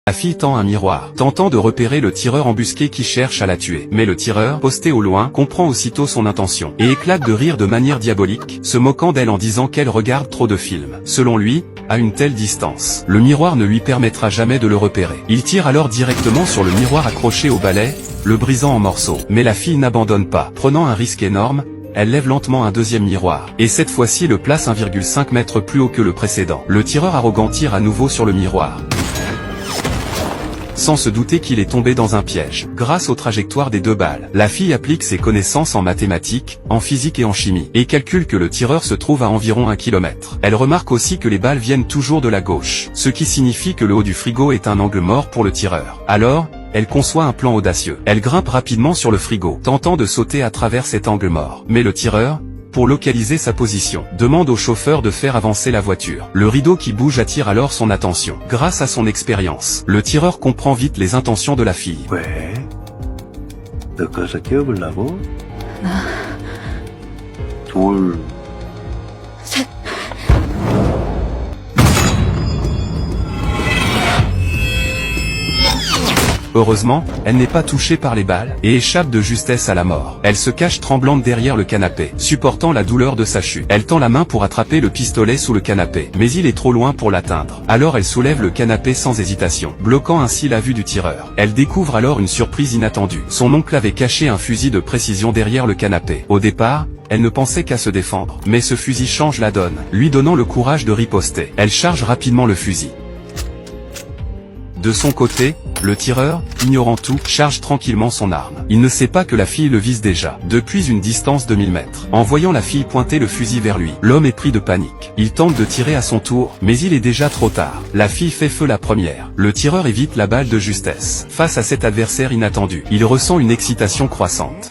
La fille tend un miroir, tentant de repérer le tireur embusqué qui cherche à la tuer. Mais le tireur, posté au loin, comprend aussitôt son intention, et éclate de rire de manière diabolique, se moquant d'elle en disant qu'elle regarde trop de films. Selon lui, à une telle distance, le miroir ne lui permettra jamais de le repérer. Il tire alors directement sur le miroir accroché au balai, le brisant en morceaux. Mais la fille n'abandonne pas. Prenant un risque énorme, elle lève lentement un deuxième miroir, et cette fois-ci le place 1,5 mètres plus haut que le précédent. Le tireur arrogant tire à nouveau sur le miroir, sans se douter qu'il est tombé dans un piège. Grâce aux trajectoires des deux balles, la fille applique ses connaissances en mathématiques, en physique et en chimie, et calcule que le tireur se trouve à environ 1 km. Elle remarque aussi que les balles viennent toujours de la gauche, ce qui signifie que le haut du frigo est un angle mort pour le tireur. Alors, elle conçoit un plan audacieux. Elle grimpe rapidement sur le frigo, tentant de sauter à travers cet angle mort. Mais le tireur, pour localiser sa position, demande au chauffeur de faire avancer la voiture. Le rideau qui bouge attire alors son attention. Grâce à son expérience, le tireur comprend vite les intentions de la fille. 왜? 너 가서 깨워보려고? 둘, 셋. Heureusement, elle n'est pas touchée par les balles, et échappe de justesse à la mort. Elle se cache tremblante derrière le canapé, supportant la douleur de sa chute. Elle tend la main pour attraper le pistolet sous le canapé, mais il est trop loin pour l'atteindre. Alors elle soulève le canapé sans hésitation, bloquant ainsi la vue du tireur. Elle découvre alors une surprise inattendue. Son oncle avait caché un fusil de précision derrière le canapé. Au départ, elle ne pensait qu'à se défendre, mais ce fusil change la donne, lui donnant le courage de riposter. Elle charge rapidement le fusil. De son côté, le tireur, ignorant tout, charge tranquillement son arme. Il ne sait pas que la fille le vise déjà, depuis une distance de 1000 mètres. En voyant la fille pointer le fusil vers lui, l'homme est pris de panique. Il tente de tirer à son tour, mais il est déjà trop tard. La fille fait feu la première. Le tireur évite la balle de justesse. Face à cet adversaire inattendu, il ressent une excitation croissante.